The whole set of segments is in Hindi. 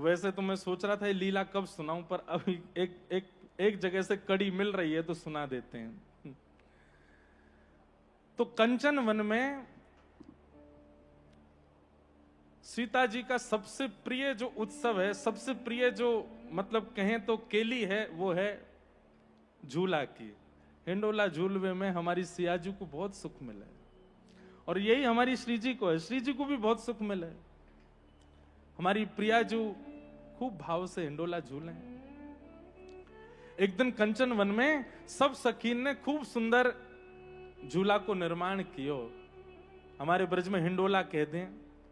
वैसे तो मैं सोच रहा था ये लीला कब सुनाऊं, पर अभी एक जगह से कड़ी मिल रही है तो सुना देते हैं। तो कंचन वन में सीता जी का सबसे प्रिय जो उत्सव है, सबसे प्रिय जो मतलब कहें तो केली है, वो है झूला की। हिंडोला झूलवे में हमारी सिया जी को बहुत सुख मिला है, और यही हमारी श्री जी को है, श्री जी को भी बहुत सुख मिला है। हमारी प्रिया जो खूब भाव से हिंडोला झूले। एक दिन कंचन वन में सब सखीन ने खूब सुंदर झूला को निर्माण कियो। हमारे ब्रज में हिंडोला कहते हैं,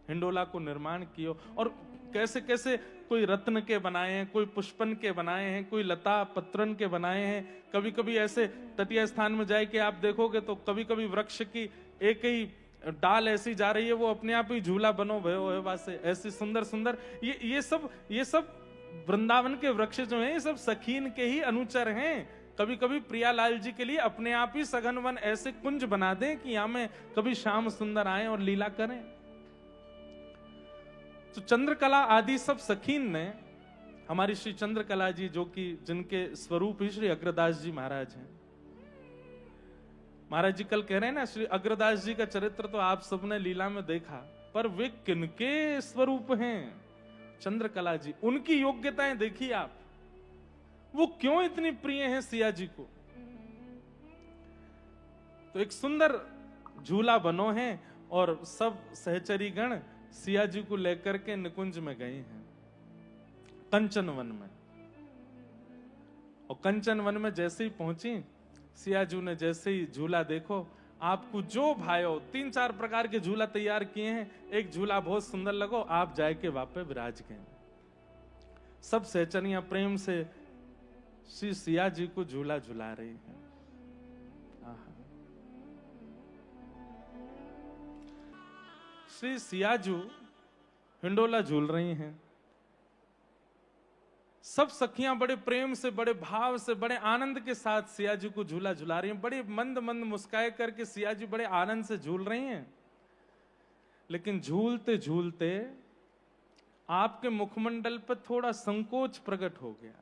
हिंडोला को निर्माण कियो। और कैसे कैसे, कोई रत्न के बनाए हैं, कोई पुष्पन के बनाए हैं, कोई लता पत्रन के बनाए हैं। कभी कभी ऐसे तटीय स्थान में जाए कि आप देखोगे तो कभी कभी वृक्ष की एक ही डाल ऐसी जा रही है, वो अपने आप ही झूला बनो भयो है वासे, ऐसे सुंदर सुंदर। ये सब वृंदावन के वृक्ष जो हैं, ये सब सखीन के ही अनुचर हैं। कभी कभी प्रियालाल जी के लिए अपने आप ही सघन वन ऐसे कुंज बना दें कि यहां में कभी श्याम सुंदर आए और लीला करें। तो चंद्रकला आदि सब सखीन ने, हमारी श्री चंद्रकला जी जो कि जिनके स्वरूप ही श्री अग्रदास जी महाराज हैं। महाराज जी कल कह रहे हैं ना, श्री अग्रदास जी का चरित्र तो आप सबने लीला में देखा, पर वे किनके स्वरूप हैं? चंद्रकला जी, उनकी योग्यताएं देखिए आप, वो क्यों इतनी प्रिय हैं सिया जी को। तो एक सुंदर झूला बनो है और सब सहचरी गण सिया जी को लेकर के निकुंज में गए हैं, कंचन वन में। और कंचन वन में जैसे ही पहुंची, सिया जी ने जैसे ही झूला देखो, आपको जो भायो 3-4 प्रकार के झूला तैयार किए हैं, एक झूला बहुत सुंदर लगो, आप जाए के वापे विराज गए। सब सहचरियां प्रेम से श्री सिया जी को झूला झुला रही हैं। श्री सिया जी हिंडोला झूल रही हैं, सब सखियां बड़े प्रेम से, बड़े भाव से, बड़े आनंद के साथ सिया जी को झूला झुला रही हैं। बड़ी मंद मंद मुस्काए करके सिया जी बड़े आनंद से झूल रही हैं। लेकिन झूलते झूलते आपके मुखमंडल पर थोड़ा संकोच प्रकट हो गया।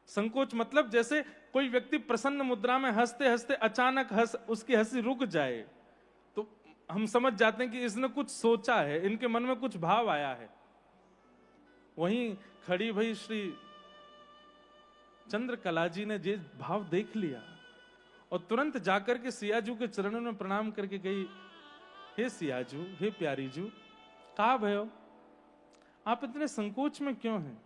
संकोच मतलब जैसे कोई व्यक्ति प्रसन्न मुद्रा में हंसते हंसते अचानक उसकी हंसी रुक जाए, तो हम समझ जाते हैं कि इसने कुछ सोचा है, इनके मन में कुछ भाव आया है। वहीं खड़ी भई श्री चंद्रकला जी ने ये भाव देख लिया और तुरंत जाकर के सियाजू के चरणों में प्रणाम करके गई, हे सियाजू, हे प्यारी जू, कहा भयो, आप इतने संकोच में क्यों हैं?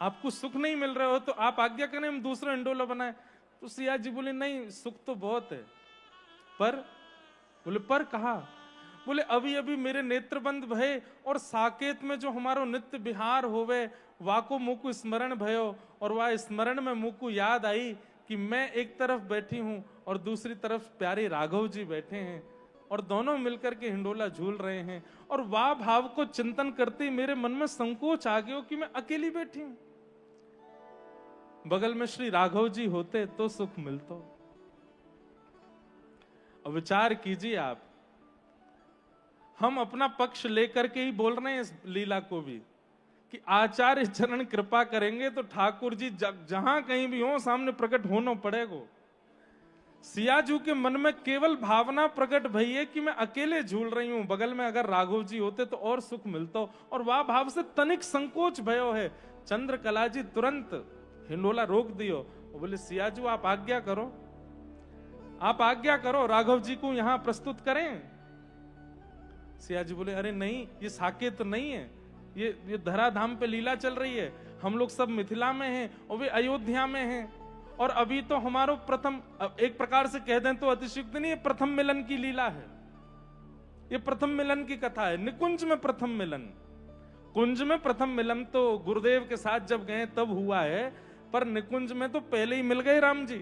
आपको सुख नहीं मिल रहा हो तो आप आज्ञा करें हम दूसरा हिंडोला बनाए। तो सिया जी बोले, नहीं सुख तो बहुत है, पर बोले पर कहा, बोले अभी अभी मेरे नेत्र बंद भये और साकेत में जो हमारो नित्य विहार होवे वाको मुकु स्मरण भयो, और वह स्मरण में मुकु याद आई कि मैं एक तरफ बैठी हूं और दूसरी तरफ प्यारे राघव जी बैठे हैं और दोनों मिलकर के हिंडोला झूल रहे हैं। और वाह भाव को चिंतन करते ही मेरे मन में संकोच आ गया कि मैं अकेली बैठी हूं। बगल में श्री राघव जी होते तो सुख मिलता। अब विचार कीजिए आप, हम अपना पक्ष लेकर के ही बोल रहे हैं इस लीला को भी कि आचार्य चरण कृपा करेंगे तो ठाकुर जी जहां कहीं भी हो सामने प्रकट होना पड़ेगा। सियाजू के मन में केवल भावना प्रकट भई है कि मैं अकेले झूल रही हूं, बगल में अगर राघव जी होते तो और सुख मिलता, और वह भाव से तनिक संकोच भयो है। चंद्रकला जी तुरंत हिंडोला रोक दियो, बोले सियाजू आप आज्ञा करो, आप आज्ञा करो, राघव जी को यहां प्रस्तुत करें। सियाजी बोले, अरे नहीं, ये साकेत तो नहीं है, ये धराधाम पे लीला चल रही है, हम लोग सब मिथिला में हैं और वे अयोध्या में हैं, और अभी तो हमारो प्रथम, एक प्रकार से कह दें तो अतिशयुक्त नहीं, ये प्रथम मिलन की लीला है, ये प्रथम मिलन की कथा है। निकुंज में प्रथम मिलन, कुंज में प्रथम मिलन तो गुरुदेव के साथ जब गए तब हुआ है, पर निकुंज में तो पहले ही मिल गए राम जी।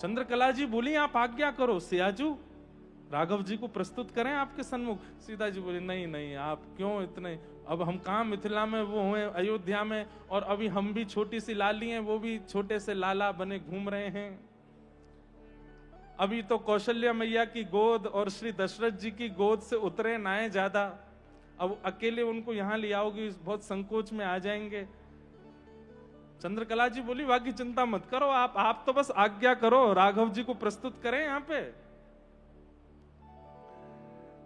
चंद्रकला जी बोली, आप आज्ञा करो सियाजू, राघव जी को प्रस्तुत करें आपके सन्मुख। सीता जी बोली, नहीं नहीं, आप क्यों इतने, अब हम कहां मिथिला में, वो हुए अयोध्या में, और अभी हम भी छोटी सी लाली हैं, वो भी छोटे से लाला बने घूम रहे हैं। अभी तो कौशल्या मैया की गोद और श्री दशरथ जी की गोद से उतरे ना है ज्यादा, अब अकेले उनको यहां ले आओगी बहुत संकोच में आ जाएंगे। चंद्रकला जी बोली बाकी चिंता मत करो, आप तो बस आज्ञा करो, राघव जी को प्रस्तुत करें यहां पे।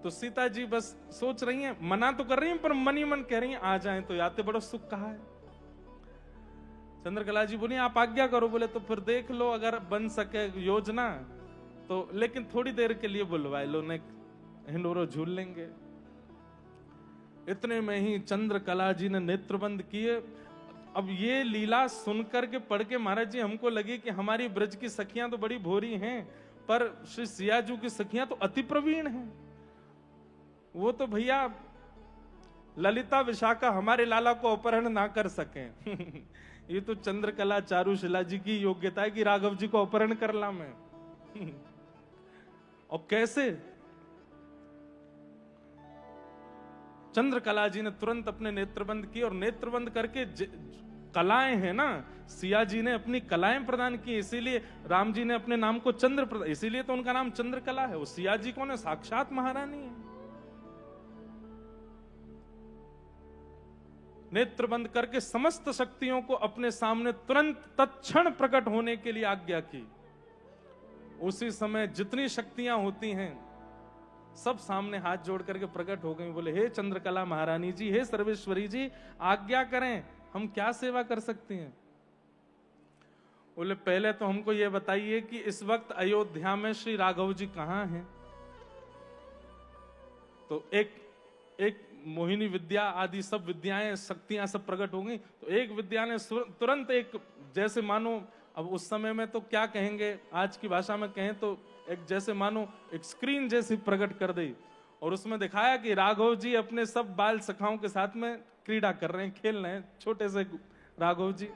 तो सीता जी बस सोच रही हैं, मना तो कर रही हैं पर मन ही मन कह रही हैं आ जाएं तो याते बड़ा सुख कहा है। चंद्रकला जी बोली आप आज्ञा करो, बोले तो फिर देख लो अगर बन सके योजना तो, लेकिन थोड़ी देर के लिए बुलवाए लो, ने हिंडोरो झूल लेंगे। इतने में ही चंद्रकला जी ने नेत्रबंद किए। अब ये लीला सुनकर के पढ़ के महाराज जी हमको लगे कि हमारी ब्रज की सखियां तो बड़ी भोरी हैं, पर श्री सियाजू की सखियां तो अति प्रवीण हैं। वो तो भैया ललिता विशाखा हमारे लाला को अपहरण ना कर सकें ये तो चंद्रकला चारुशिला जी की योग्यता है कि राघव जी को अपहरण कर ला मैं और कैसे। चंद्रकला जी ने तुरंत अपने नेत्रबंद किए और नेत्रबंद करके कलाएं हैं ना, सिया जी ने अपनी कलाएं प्रदान की, इसीलिए राम जी ने अपने नाम को चंद्र प्रदान, इसीलिए तो उनका नाम चंद्रकला है। वो सिया जी कौन है? साक्षात महारानी है। नेत्र बंद करके समस्त शक्तियों को अपने सामने तुरंत तत्क्षण प्रकट होने के लिए आज्ञा की। उसी समय जितनी शक्तियां होती हैं सब सामने हाथ जोड़ करके प्रकट हो गई। बोले हे चंद्रकला महारानी जी, हे सर्वेश्वरी जी, आज्ञा करें, हम क्या सेवा कर सकती हैं। बोले पहले तो हमको यह बताइए कि इस वक्त अयोध्या में श्री राघव जी कहां हैं। तो एक मोहिनी विद्या आदि सब विद्याएं शक्तियां सब प्रकट हो गई। तो एक विद्या ने तुरंत एक, जैसे मानो अब उस समय में तो क्या कहेंगे, आज की भाषा में कहें तो एक जैसे मानो एक स्क्रीन जैसी प्रकट कर दी और उसमें दिखाया कि राघव जी अपने सब बाल सखाओं के साथ में क्रीड़ा कर रहे हैं, खेल रहे हैं, छोटे से राघव जी।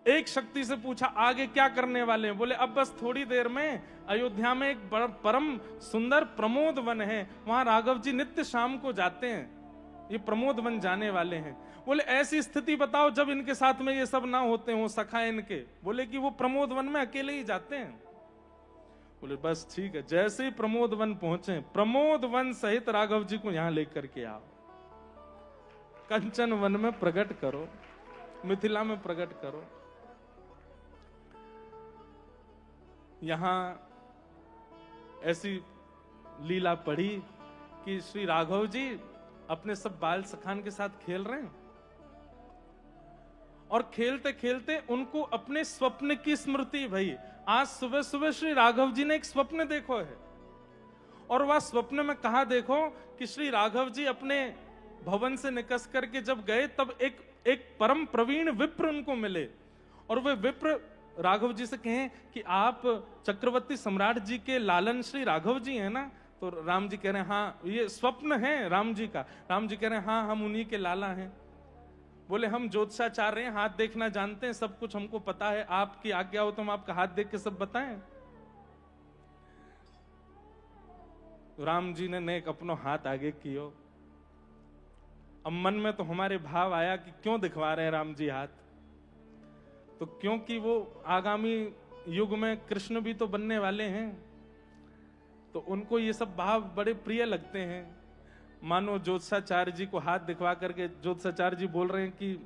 एक शक्ति से पूछा आगे क्या करने वाले हैं। बोले अब बस थोड़ी देर में अयोध्या में एक परम सुंदर प्रमोद वन है, वहां राघव जी नित्य शाम को जाते हैं, ये प्रमोद वन जाने वाले हैं। बोले ऐसी स्थिति बताओ जब इनके साथ में ये सब ना होते हो सखा इनके। बोले कि वो प्रमोद वन में अकेले ही जाते हैं। बोले बस ठीक है। जैसे ही प्रमोद वन पहुंचे, प्रमोद वन सहित राघव जी को यहां लेकर के आओ, कंचन वन में प्रकट करो, मिथिला में प्रकट करो। यहां ऐसी लीला पढ़ी कि श्री राघव जी अपने सब बाल सखान के साथ खेल रहे हैं और खेलते खेलते उनको अपने स्वप्न की स्मृति भई। आज सुबह सुबह श्री राघव जी ने एक स्वप्न देखो है और वह स्वप्न में कहा देखो कि श्री राघव जी अपने भवन से निकस करके जब गए तब एक परम प्रवीण विप्र उनको मिले और वे विप्र राघव जी से कहें कि आप चक्रवर्ती सम्राट जी के लालन श्री राघव जी हैं ना। तो राम जी कह रहे हैं हाँ, ये स्वप्न है राम जी का। राम जी कह रहे हैं हाँ, हम उन्हीं के लाला हैं। बोले हम ज्योतिषाचार्य हैं, हाथ देखना जानते हैं, सब कुछ हमको पता है, आपकी आज्ञा हो तो हम आपका हाथ देख के सब बताएं। राम जी ने नेक अपनो हाथ आगे कियो। अब मन में तो हमारे भाव आया कि क्यों दिखवा रहे हैं राम जी हाथ। तो क्योंकि वो आगामी युग में कृष्ण भी तो बनने वाले हैं, तो उनको ये सब भाव बड़े प्रिय लगते हैं। मानो ज्योतिषाचार्य जी को हाथ दिखवा करके ज्योतिषाचार्य जी बोल रहे हैं कि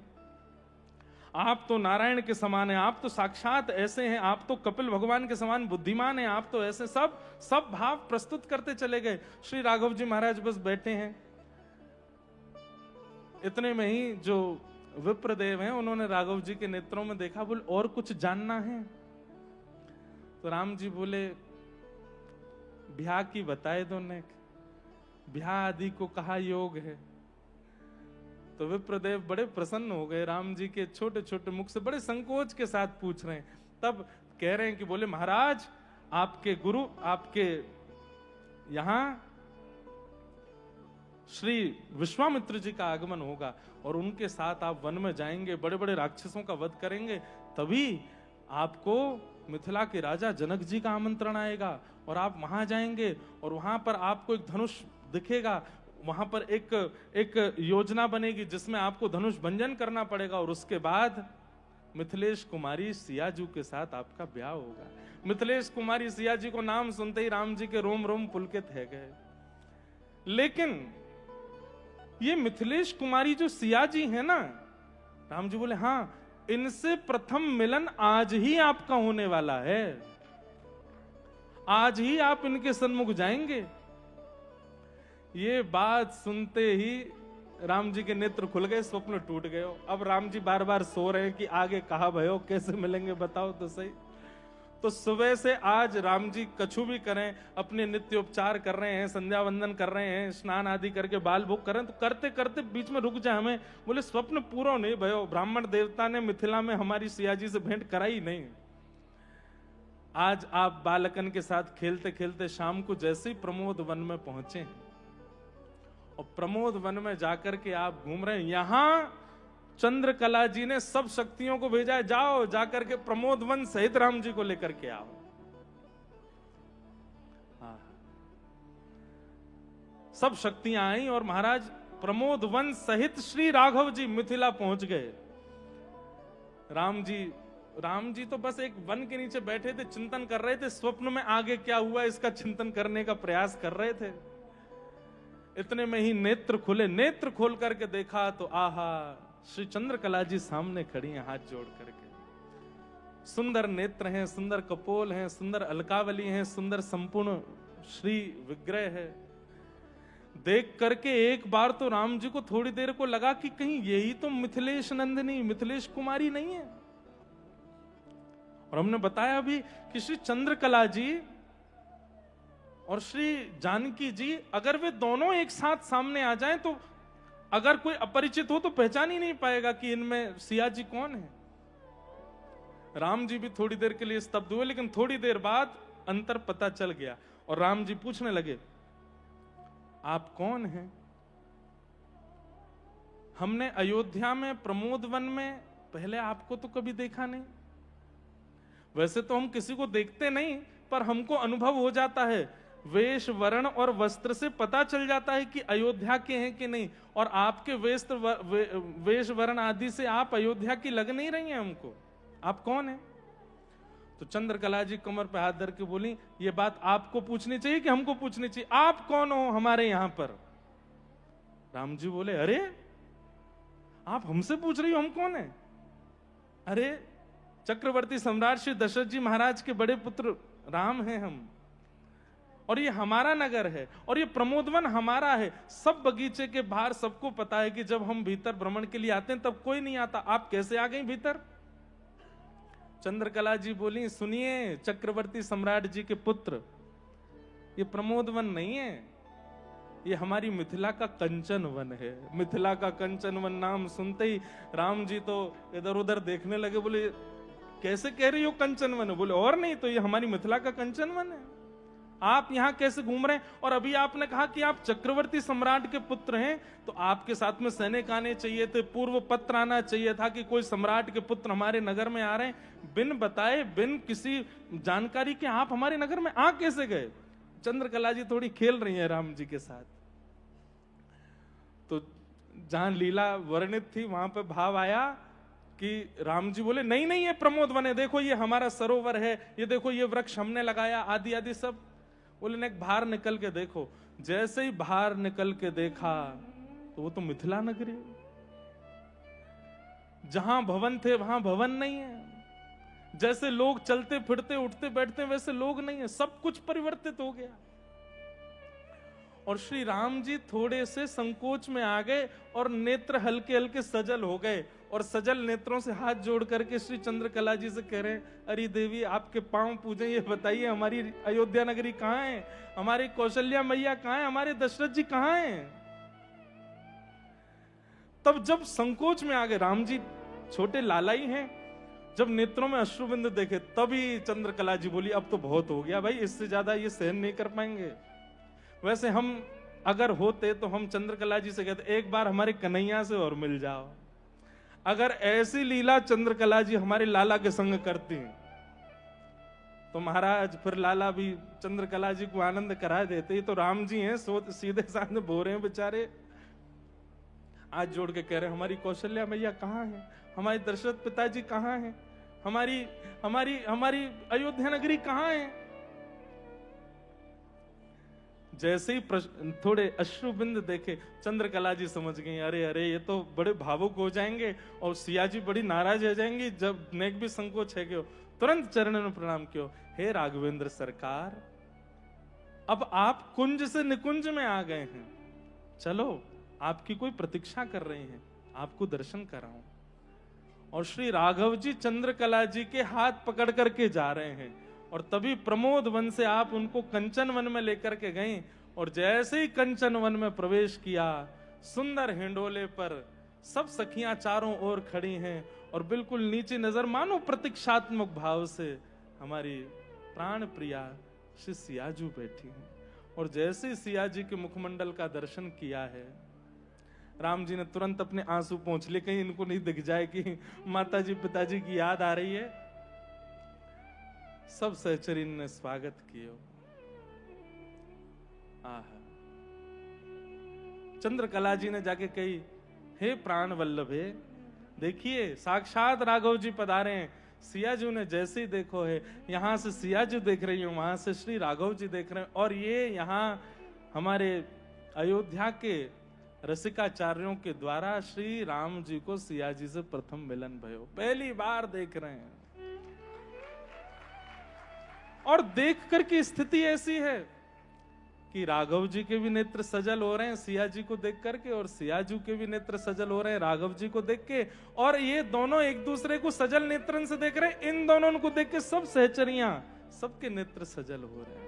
आप तो नारायण के समान हैं, आप तो साक्षात ऐसे हैं, आप तो कपिल भगवान के समान बुद्धिमान हैं, आप तो ऐसे सब भाव प्रस्तुत करते चले गए। श्री राघव जी महाराज बस बैठे हैं। इतने में ही जो विप्रदेव हैं उन्होंने राघव जी के नेत्रों में देखा। बोले और कुछ जानना है। तो राम जी बोले ब्याह की बताए दो ने, ब्याह आदि को कहा योग है। तो विप्रदेव बड़े प्रसन्न हो गए, राम जी के छोटे छोटे मुख से बड़े संकोच के साथ पूछ रहे हैं। तब कह रहे हैं कि बोले महाराज आपके गुरु, आपके यहां श्री विश्वामित्र जी का आगमन होगा और उनके साथ आप वन में जाएंगे, बड़े बड़े राक्षसों का वध करेंगे, तभी आपको मिथिला के राजा जनक जी का आमंत्रण आएगा और आप वहां जाएंगे और वहां पर आपको एक धनुष दिखेगा। वहां पर एक योजना बनेगी जिसमें आपको धनुष भंजन करना पड़ेगा और उसके बाद मिथिलेश कुमारी सियाजू के साथ आपका ब्याह होगा। मिथिलेश कुमारी सिया जी को नाम सुनते ही राम जी के रोम रोम पुलकित है गए। लेकिन ये मिथिलेश कुमारी जो सिया जी है ना, राम जी बोले हाँ, इनसे प्रथम मिलन आज ही आपका होने वाला है, आज ही आप इनके सन्मुख जाएंगे। ये बात सुनते ही राम जी के नेत्र खुल गए, स्वप्न टूट गए। अब राम जी बार बार सो रहे हैं कि आगे कहा भयो, कैसे मिलेंगे बताओ तो सही। तो सुबह से आज राम जी कछु भी करें, अपने नित्योपचार कर रहे हैं, संध्या वंदन कर रहे हैं, स्नान आदि करके बाल भोग कर रहे हैं, तो करते करते बीच में रुक जाए हमें, बोले स्वप्न पूरा नहीं भयो, ब्राह्मण देवता ने मिथिला में हमारी सियाजी से भेंट कराई नहीं। आज आप बालकन के साथ खेलते खेलते शाम को जैसे ही प्रमोद वन में पहुंचे और प्रमोद वन में जाकर के आप घूम रहे हैं, यहां चंद्रकला जी ने सब शक्तियों को भेजा है, जाओ जाकर के प्रमोद वन सहित राम जी को लेकर के आओ। हाँ, सब शक्तियां आई और महाराज प्रमोद वन सहित श्री राघव जी मिथिला पहुंच गए। राम जी तो बस एक वन के नीचे बैठे थे, चिंतन कर रहे थे, स्वप्न में आगे क्या हुआ इसका चिंतन करने का प्रयास कर रहे थे। इतने में ही नेत्र खुले, नेत्र खोल करके देखा तो आहा, श्री चंद्रकला जी सामने खड़ी हैं हाथ जोड़ करके। सुंदर नेत्र हैं, सुंदर कपोल हैं, सुंदर अलकावली हैं, सुंदर संपूर्ण श्री विग्रह है। देख करके एक बार तो राम जी को थोड़ी देर को लगा कि कहीं यही तो मिथिलेश नंदिनी, मिथिलेश कुमारी नहीं है। और हमने बताया अभी कि श्री चंद्रकला जी और श्री जानकी जी, अगर वे दोनों एक साथ सामने आ जाएं तो अगर कोई अपरिचित हो तो पहचान ही नहीं पाएगा कि इनमें सिया जी कौन है। राम जी भी थोड़ी देर के लिए स्तब्ध हुए, लेकिन थोड़ी देर बाद अंतर पता चल गया और राम जी पूछने लगे, आप कौन हैं? हमने अयोध्या में प्रमोद वन में पहले आपको तो कभी देखा नहीं। वैसे तो हम किसी को देखते नहीं, पर हमको अनुभव हो जाता है, वेश वर्ण और वस्त्र से पता चल जाता है कि अयोध्या के हैं कि नहीं। और आपके वेश वर्ण आदि से आप अयोध्या की लग नहीं रही हैं हमको। आप कौन हैं? तो चंद्रकला जी कमर पे हाथ धर के बोली, ये बात आपको पूछनी चाहिए कि हमको पूछनी चाहिए? आप कौन हो हमारे यहां पर? राम जी बोले, अरे आप हमसे पूछ रही हो हम कौन है? अरे चक्रवर्ती सम्राट श्री दशरथ जी महाराज के बड़े पुत्र राम हैं हम, और ये हमारा नगर है और ये प्रमोदवन हमारा है। सब बगीचे के बाहर सबको पता है कि जब हम भीतर भ्रमण के लिए आते हैं तब कोई नहीं आता, आप कैसे आ गई भीतर? चंद्रकला जी बोली, सुनिए चक्रवर्ती सम्राट जी के पुत्र, ये प्रमोदवन नहीं है, ये हमारी मिथिला का कंचन वन है। मिथिला का कंचन वन नाम सुनते ही राम जी तो इधर उधर देखने लगे, बोले कैसे कह रही हो कंचन वन? बोले और नहीं तो ये हमारी मिथिला का कंचन वन है। आप यहां कैसे घूम रहे हैं? और अभी आपने कहा कि आप चक्रवर्ती सम्राट के पुत्र हैं, तो आपके साथ में सैनिक आने चाहिए थे, पूर्व पत्र आना चाहिए था कि कोई सम्राट के पुत्र हमारे नगर में आ रहे हैं। बिन बताए, बिन किसी जानकारी के आप हमारे नगर में आ कैसे गए? चंद्रकला जी थोड़ी खेल रही है राम जी के साथ। तो जहां लीला वर्णित थी वहां पर भाव आया कि राम जी बोले, नहीं नहीं ये प्रमोद वन है, देखो ये हमारा सरोवर है, ये देखो ये वृक्ष हमने लगाया, आदि आदि सब। बोले नहीं, बाहर निकल के देखो। जैसे ही बाहर निकल के देखा तो वो तो मिथिला नगरी, जहां भवन थे वहां भवन नहीं है, जैसे लोग चलते फिरते उठते बैठते वैसे लोग नहीं है, सब कुछ परिवर्तित हो गया। और श्री राम जी थोड़े से संकोच में आ गए और नेत्र हल्के हल्के सजल हो गए, और सजल नेत्रों से हाथ जोड़ करके श्री चंद्रकला जी से कह रहे हैं, अरे देवी आपके पांव पूजे, ये बताइए हमारी अयोध्या नगरी कहाँ है, हमारी कौशल्या मैया कहाँ है, हमारे दशरथ जी कहाँ हैं? तब जब संकोच में आ गए, राम जी छोटे लालाई हैं, जब नेत्रों में अश्रुबिंद देखे तभी चंद्रकला जी बोली, अब तो बहुत हो गया भाई, इससे ज्यादा ये सहन नहीं कर पाएंगे। वैसे हम अगर होते तो हम चंद्रकला जी से कहते, एक बार हमारे कन्हैया से और मिल जाओ। अगर ऐसी लीला चंद्रकला जी हमारे लाला के संग करती हैं तो महाराज फिर लाला भी चंद्रकला जी को आनंद करा देते। ही तो राम जी हैं, सीधे सामने बो रहे हैं बेचारे। आज जोड़ के कह रहे हैं हमारी कौशल्या मैया कहाँ है, हमारे दशरथ पिताजी कहाँ हैं, हमारी हमारी हमारी अयोध्या नगरी कहाँ है। जैसे ही थोड़े अश्रु बिंद देखे, चंद्रकला जी समझ गई, अरे अरे ये तो बड़े भावुक हो जाएंगे और सिया जी बड़ी नाराज हो जाएंगी, जब नेक भी संकोच है क्यों। तुरंत चरणों में प्रणाम क्यों, हे राघवेंद्र सरकार, अब आप कुंज से निकुंज में आ गए हैं, चलो आपकी कोई प्रतीक्षा कर रहे हैं, आपको दर्शन कराऊं। और श्री राघव जी चंद्रकला जी के हाथ पकड़ करके जा रहे हैं, और तभी प्रमोद वन से आप उनको कंचन वन में लेकर के गए। और जैसे ही कंचन वन में प्रवेश किया, सुंदर हिंडोले पर सब सखियां चारों ओर खड़ी हैं, और बिल्कुल नीचे नजर मानो प्रतीक्षात्मक भाव से हमारी प्राण प्रिया श्री सियाजू बैठी हैं। और जैसे सिया जी के मुखमंडल का दर्शन किया है, राम जी ने तुरंत अपने आंसू पोंछ लिए, कहीं इनको नहीं दिख जाए कि माता जी पिताजी की याद आ रही है। सब सहचरी ने स्वागत किया। चंद्रकला जी ने जाके कही, हे प्राण वल्लभे, देखिए साक्षात राघव जी पधारे हैं। सियाजू ने जैसे ही देखो है, यहां से सियाजू देख रही हूं, वहां से श्री राघव जी देख रहे हैं, और ये यहाँ हमारे अयोध्या के रसिकाचार्यों के द्वारा श्री राम जी को सिया जी से प्रथम मिलन भयो, पहली बार देख रहे हैं। और देख करके स्थिति ऐसी है कि राघव जी के भी नेत्र सजल हो रहे हैं सिया जी को देख करके, और सियाजू के भी नेत्र सजल हो रहे हैं राघव जी को देख के, और ये दोनों एक दूसरे को सजल नेत्रन से देख रहे हैं। इन दोनों को देख के सब सहचरियां, सबके नेत्र सजल हो रहे हैं।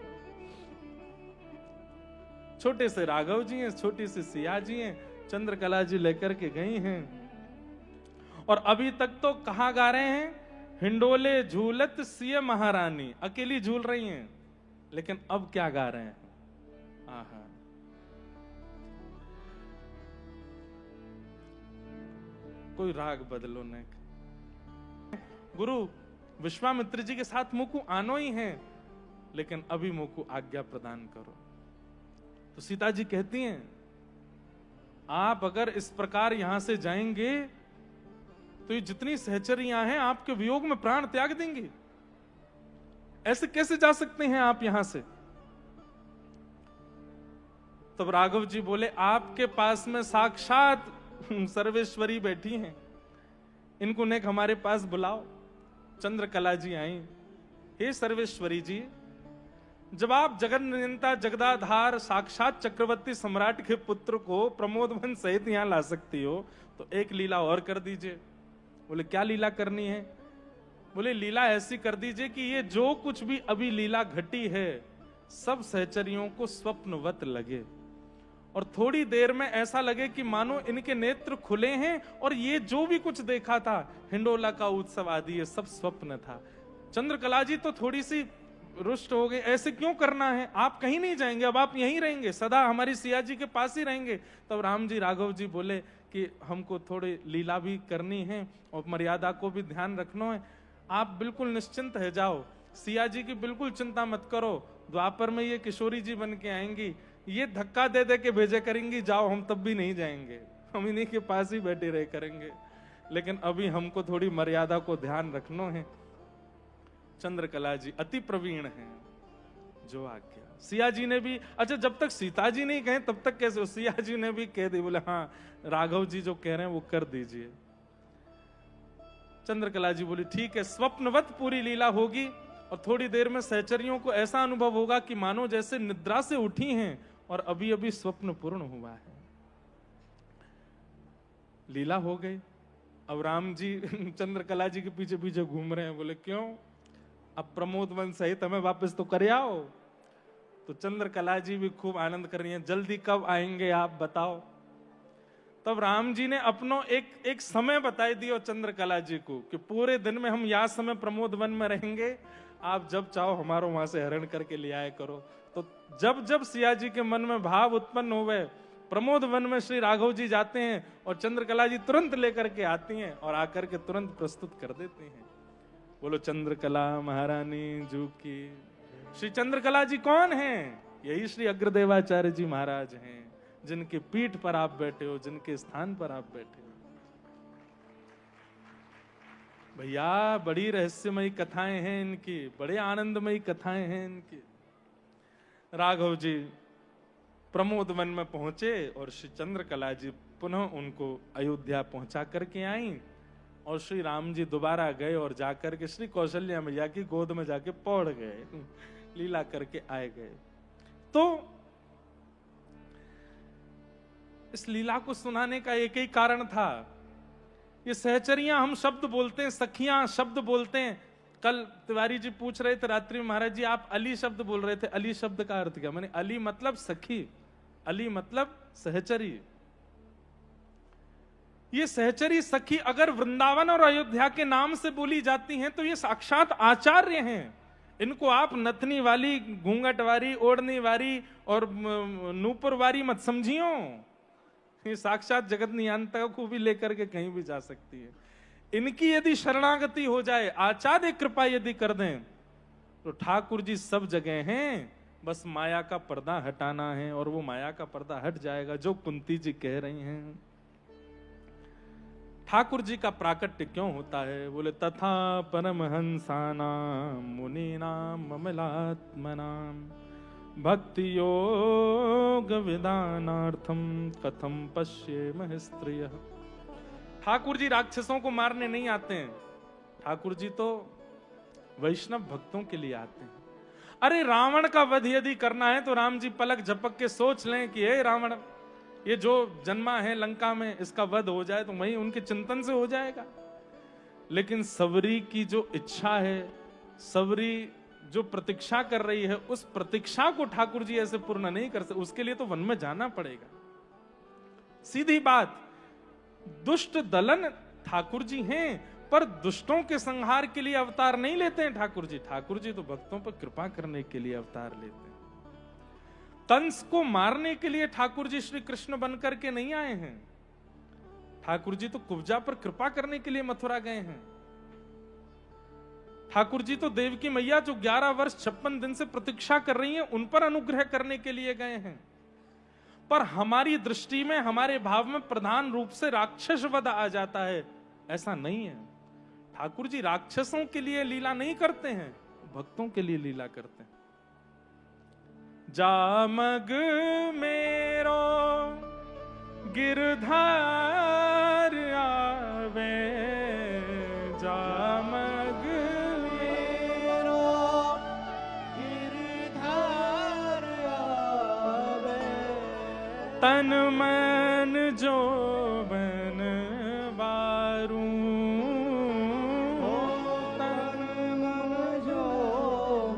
छोटे से राघव जी हैं, छोटी सी सिया जी हैं, चंद्रकला जी लेकर के गई हैं। और अभी तक तो कहां गा रहे हैं, हिंडोले झूलत सिय महारानी, अकेली झूल रही हैं। लेकिन अब क्या गा रहे हैं, आहा, कोई राग बदलो न। गुरु विश्वामित्र जी के साथ मुकु आनो ही है, लेकिन अभी मुकु आज्ञा प्रदान करो। तो सीता जी कहती हैं, आप अगर इस प्रकार यहां से जाएंगे तो ये जितनी सहचरियां हैं आपके वियोग में प्राण त्याग देंगी, ऐसे कैसे जा सकते हैं आप यहां से। तब राघव जी बोले, आपके पास में साक्षात सर्वेश्वरी बैठी हैं, इनको नेक हमारे पास बुलाओ। चंद्रकला जी आई, हे सर्वेश्वरी जी, जब आप जगन नियंता जगदाधार साक्षात चक्रवर्ती सम्राट के पुत्र को प्रमोदवन सहित यहां ला सकती हो, तो एक लीला और कर दीजिए। बोले क्या लीला करनी है। बोले लीला ऐसी कर दीजिए कि ये जो कुछ भी अभी लीला घटी है, सब सहचरियों को स्वप्नवत लगे, और थोड़ी देर में ऐसा लगे कि मानो इनके नेत्र खुले हैं, और ये जो भी कुछ देखा था, हिंडोला का उत्सव आदि, ये सब स्वप्न था। चंद्रकला जी तो थोड़ी सी रुष्ट हो गए, ऐसे क्यों करना है, आप कहीं नहीं जाएंगे, अब आप यहीं रहेंगे, सदा हमारी सिया जी के पास ही रहेंगे। तब राम जी राघव जी बोले कि हमको थोड़ी लीला भी करनी है और मर्यादा को भी ध्यान रखना है, आप बिल्कुल निश्चिंत है जाओ, सिया जी की बिल्कुल चिंता मत करो, द्वापर में ये किशोरी जी बन के आएंगी, ये धक्का दे दे के भेजे करेंगी, जाओ, हम तब भी नहीं जाएंगे, हम इन्हीं के पास ही बैठे रहे करेंगे, लेकिन अभी हमको थोड़ी मर्यादा को ध्यान रखना है। चंद्रकला जी अति प्रवीण हैं, जो आज्ञा। सिया जी ने भी, अच्छा जब तक सीता जी नहीं कहे तब तक कैसे, सिया जी ने भी कह दी, बोले हाँ राघव जी जो कह रहे हैं वो कर दीजिए। चंद्रकला जी बोली ठीक है, स्वप्नवत पूरी लीला होगी, और थोड़ी देर में सहचरियों को ऐसा अनुभव होगा कि मानो जैसे निद्रा से उठी हैं और अभी अभी स्वप्न पूर्ण हुआ है। लीला हो गई। अब राम जी चंद्रकला जी के पीछे पीछे घूम रहे हैं, बोले क्यों, अब प्रमोद वन सहित हमें वापस तो कर आओ। तो चंद्रकला जी भी खूब आनंद कर रही हैं, जल्दी कब आएंगे आप बताओ। तब राम जी ने अपनो एक समय बताई दिया चंद्रकला जी को कि पूरे दिन में हम या समय प्रमोद वन में रहेंगे, आप जब चाहो हमारो वहां से हरण करके ले आए करो। तो जब जब सिया जी के मन में भाव उत्पन्न हो गए, प्रमोद वन में श्री राघव जी जाते हैं और चंद्रकला जी तुरंत लेकर के आती हैं और आकर के तुरंत प्रस्तुत कर देती हैं। बोलो चंद्रकला महारानी जू की। श्री चंद्रकला जी कौन हैं? यही श्री अग्रदेवाचार्य जी महाराज हैं, जिनके पीठ पर आप बैठे हो, जिनके स्थान पर आप बैठे हो। भैया बड़ी रहस्यमयी कथाएं हैं इनकी, बड़े आनंदमयी कथाएं हैं इनकी। राघव जी प्रमोद वन में पहुंचे और श्री चंद्रकला जी पुनः उनको अयोध्या पहुंचा करके आई, और श्री राम जी दोबारा गए और जाकर के श्री कौशल्या मैया की गोद में जाके पौड़ गए, लीला करके आए गए। तो इस लीला को सुनाने का एक ही कारण था। ये सहचरियां हम शब्द बोलते हैं, सखियां शब्द बोलते हैं। कल तिवारी जी पूछ रहे थे रात्रि में, महाराज जी आप अली शब्द बोल रहे थे, अली शब्द का अर्थ क्या? मैंने अली मतलब सखी, अली मतलब सहचरी। ये सहचरी सखी अगर वृंदावन और अयोध्या के नाम से बोली जाती हैं तो ये साक्षात आचार्य हैं। इनको आप नथनी वाली, घूंघट वाली, ओढ़नी वाली और नूपुर वाली मत समझियो। ये साक्षात जगत नियंता को भी लेकर के कहीं भी जा सकती है। इनकी यदि शरणागति हो जाए, आचार्य कृपा यदि कर दें, तो ठाकुर जी सब जगह हैं, बस माया का पर्दा हटाना है और वो माया का पर्दा हट जाएगा, जो कुंती जी कह रही हैं। ठाकुर जी का प्राकट्य क्यों होता है? बोले तथा परमहंसानाम मुनीनाम ममलात्मनाम भक्ति योग विधानार्थम कथम पश्येमः स्त्रियः। ठाकुर जी राक्षसों को मारने नहीं आते हैं, ठाकुर जी तो वैष्णव भक्तों के लिए आते हैं। अरे रावण का वध यदि करना है तो राम जी पलक झपक के सोच लें कि हे रावण, ये जो जन्मा है लंका में, इसका वध हो जाए तो वही उनके चिंतन से हो जाएगा। लेकिन सबरी की जो इच्छा है, सबरी जो प्रतीक्षा कर रही है, उस प्रतीक्षा को ठाकुर जी ऐसे पूर्ण नहीं कर सकते। उसके लिए तो वन में जाना पड़ेगा। सीधी बात, दुष्ट दलन ठाकुर जी हैं, पर दुष्टों के संहार के लिए अवतार नहीं लेते हैं ठाकुर जी। ठाकुर जी तो भक्तों पर कृपा करने के लिए अवतार लेते हैं। कंस को मारने के लिए ठाकुर जी श्री कृष्ण बनकर के नहीं आए हैं। ठाकुर जी तो कुब्जा पर कृपा करने के लिए मथुरा गए हैं। ठाकुर जी तो देवकी मैया जो 11 वर्ष 56 दिन से प्रतीक्षा कर रही हैं, उन पर अनुग्रह करने के लिए गए हैं। पर हमारी दृष्टि में, हमारे भाव में प्रधान रूप से राक्षस वध आ जाता है। ऐसा नहीं है। ठाकुर जी राक्षसों के लिए लीला नहीं करते हैं, भक्तों के लिए लीला करते हैं। जामग मेरो गिरधार आवे, जामग मेरो गिरधार आवे, तन मन जो बन वारू, तन मन जो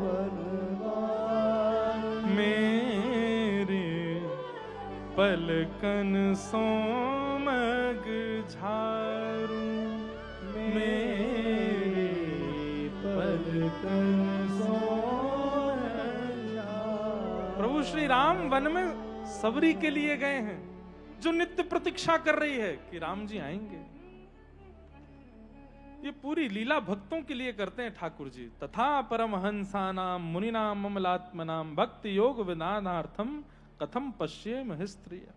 बन वारू, मेरे पलकन सोमग झारू, मेरे पलकन सोमग झारू। प्रभु श्री राम वन में सबरी के लिए गए हैं, जो नित्य प्रतीक्षा कर रही है कि राम जी आएंगे। ये पूरी लीला भक्तों के लिए करते हैं ठाकुर जी। तथा परमहंसानाम मुनीनाम ममलात्मनाम भक्ति योग विधानार्थम कथम पश्येमः स्त्रियः।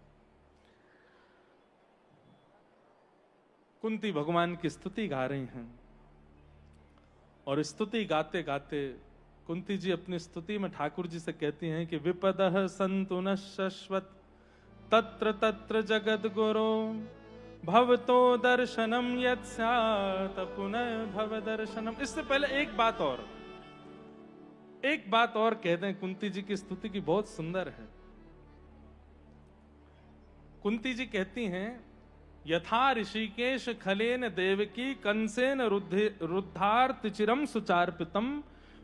कुंती भगवान की स्तुति गा रही हैं, और स्तुति गाते गाते कुंती जी अपनी स्तुति में ठाकुर जी से कहती हैं कि विपदः सन्तु न शश्वत तत्र तत्र जगद गुरो भवतो दर्शनम यत् स्यात् पुनः भव दर्शनम। इससे पहले एक बात और कह दें। कुंती जी की स्तुति की बहुत सुंदर है। कुंती जी कहती हैं, यथा ऋषिकेश खलेन देवकी कंसेन रुद्धार्थ चिरम सुचार्पितम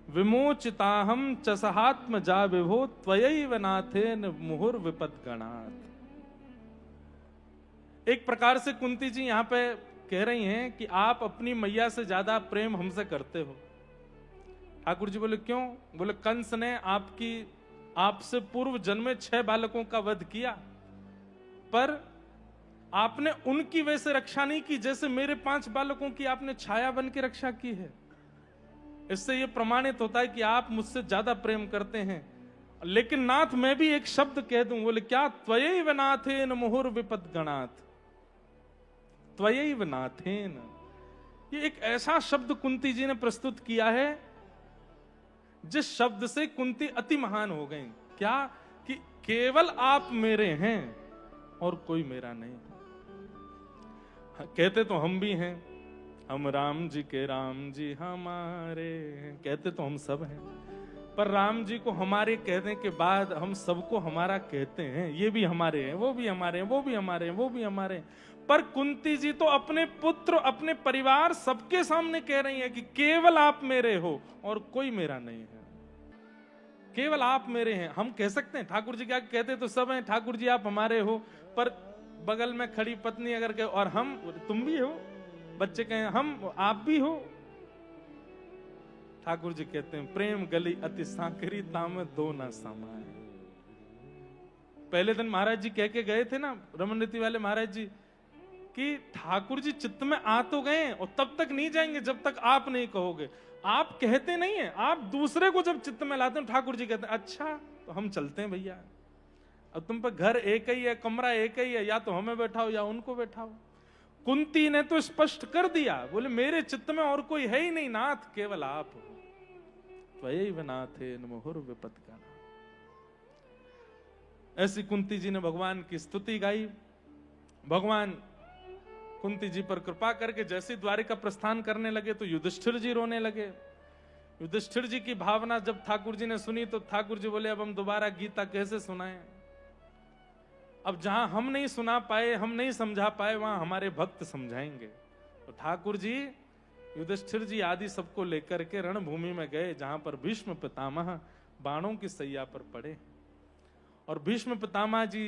विमोचिताहम चसहात्म जा विभो त्वयैव नाथेन मुहुर विपदगणात्। एक प्रकार से कुंती जी यहां पे कह रही हैं कि आप अपनी मैया से ज्यादा प्रेम हमसे करते हो। ठाकुर जी बोले क्यों? बोले कंस ने आपसे पूर्व जन्मे 6 बालकों का वध किया, पर आपने उनकी वैसे रक्षा नहीं की जैसे मेरे 5 बालकों की आपने छाया बन के रक्षा की है। इससे यह प्रमाणित होता है कि आप मुझसे ज्यादा प्रेम करते हैं। लेकिन नाथ मैं भी एक शब्द कह दूं, बोले क्या? त्वयैव नाथेन मुहुर विपद गणात्, त्वयैव नाथेन। ये एक ऐसा शब्द कुंती जी ने प्रस्तुत किया है जिस शब्द से कुंती अति महान हो गई। क्या? कि केवल आप मेरे हैं और कोई मेरा नहीं। कहते तो हम भी हैं, हम राम जी के राम जी हमारे हैं, कहते तो हम सब हैं, पर राम जी को हमारे कहने के बाद हम सबको हमारा कहते हैं। ये भी हमारे हैं, वो भी हमारे हैं, वो भी हमारे हैं, वो भी हमारे हैं। पर कुंती जी तो अपने पुत्र, अपने परिवार, सबके सामने कह रही हैं कि केवल आप मेरे हो और कोई मेरा नहीं है, केवल आप मेरे हैं। हम कह सकते हैं, ठाकुर जी क्या कहते तो सब हैं, ठाकुर जी आप हमारे हो, पर बगल में खड़ी पत्नी अगर कहे और हम, तुम भी हो, बच्चे कहें हम, आप भी हो। ठाकुर जी कहते हैं प्रेम गली अति सांकरी ताम दो ना समाए। पहले दिन महाराज जी कह के गए थे ना, रमन रीति वाले महाराज जी, कि ठाकुर जी चित्त में आ तो गए और तब तक नहीं जाएंगे जब तक आप नहीं कहोगे। आप कहते नहीं है, आप दूसरे को जब चित्त में लाते हैं, ठाकुर जी कहते हैं अच्छा तो हम चलते हैं भैया, अब तुम पर घर एक ही है, कमरा एक ही है, या तो हमें बैठाओ या उनको बैठाओ। कुंती ने तो स्पष्ट कर दिया, बोले मेरे चित्त में और कोई है ही नहीं नाथ, केवल आप हो। त्वयैव नाथेन मुहुर विपद गणात्। ऐसी कुंती जी ने भगवान की स्तुति गाई। भगवान कुंती जी पर कृपा करके जैसे द्वारिका प्रस्थान करने लगे तो युधिष्ठिर जी रोने लगे। युधिष्ठिर जी की भावना जब ठाकुर जी ने सुनी तो ठाकुर जी बोले अब हम दोबारा गीता कैसे सुनाएं? अब जहां हम नहीं सुना पाए, हम नहीं समझा पाए, वहां हमारे भक्त समझाएंगे। तो ठाकुर जी युधिष्ठिर जी आदि सबको लेकर के रणभूमि में गए, जहां पर भीष्म पितामह बाणों की सैया पर पड़े। और भीष्म पितामह जी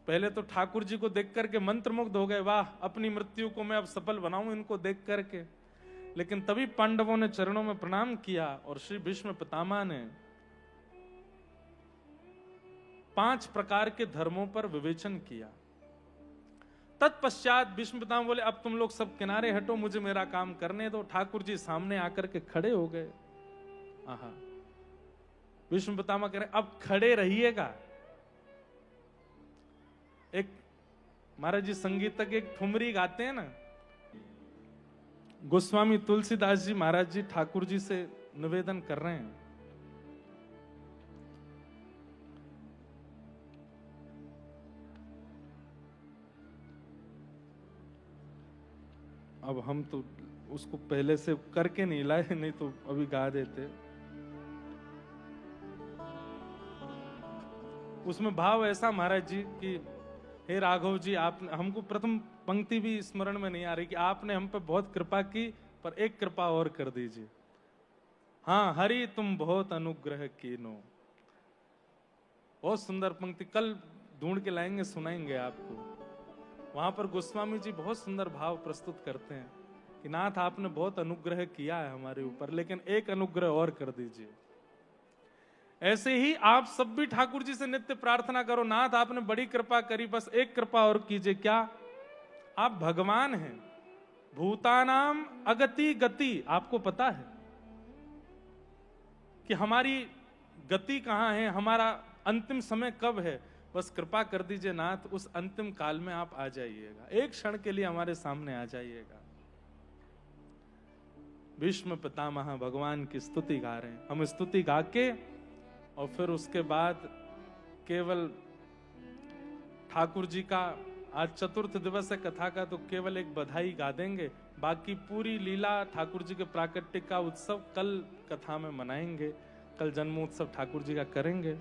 पहले तो ठाकुर जी को देख करके मंत्रमुग्ध हो गए, वाह अपनी मृत्यु को मैं अब सफल बनाऊं इनको देख करके। लेकिन तभी पांडवों ने चरणों में प्रणाम किया और श्री भीष्म पितामह ने 5 प्रकार के धर्मों पर विवेचन किया। तत्पश्चात भीष्म पितामह बोले अब तुम लोग सब किनारे हटो, मुझे मेरा काम करने दो। ठाकुर जी सामने आकर के खड़े हो गए। आहा, भीष्म पितामह कह रहे अब खड़े रहिएगा। एक महाराज जी संगीतक एक ठुमरी गाते हैं ना, गोस्वामी तुलसीदास जी महाराज जी ठाकुर जी से निवेदन कर रहे हैं, अब हम तो उसको पहले से करके नहीं लाए, नहीं तो अभी गा देते। उसमें भाव ऐसा महाराज जी कि हे राघव जी, आप हमको प्रथम पंक्ति भी स्मरण में नहीं आ रही कि आपने हम पे बहुत कृपा की, पर एक कृपा और कर दीजिए। हाँ हरि तुम बहुत अनुग्रह कीनो। बहुत सुंदर पंक्ति, कल ढूंढ के लाएंगे, सुनाएंगे आपको। वहां पर गोस्वामी जी बहुत सुंदर भाव प्रस्तुत करते हैं कि नाथ आपने बहुत अनुग्रह किया है हमारे ऊपर, लेकिन एक अनुग्रह और कर दीजिए। ऐसे ही आप सब भी ठाकुर जी से नित्य प्रार्थना करो, नाथ आपने बड़ी कृपा करी, बस एक कृपा और कीजिए। क्या? आप भगवान हैं, भूतानाम अगति गति, आपको पता है कि हमारी गति कहां है, हमारा अंतिम समय कब है। बस कृपा कर दीजिए नाथ, उस अंतिम काल में आप आ जाइएगा, एक क्षण के लिए हमारे सामने आ जाइएगा। भीष्म पितामह भगवान की स्तुति गा रहे हैं। हम स्तुति गा के और फिर उसके बाद केवल ठाकुर जी का, आज चतुर्थ दिवस है कथा का, तो केवल एक बधाई गा देंगे। बाकी पूरी लीला ठाकुर जी के प्राकट्य का उत्सव कल कथा में मनाएंगे। कल जन्मोत्सव ठाकुर जी का करेंगे।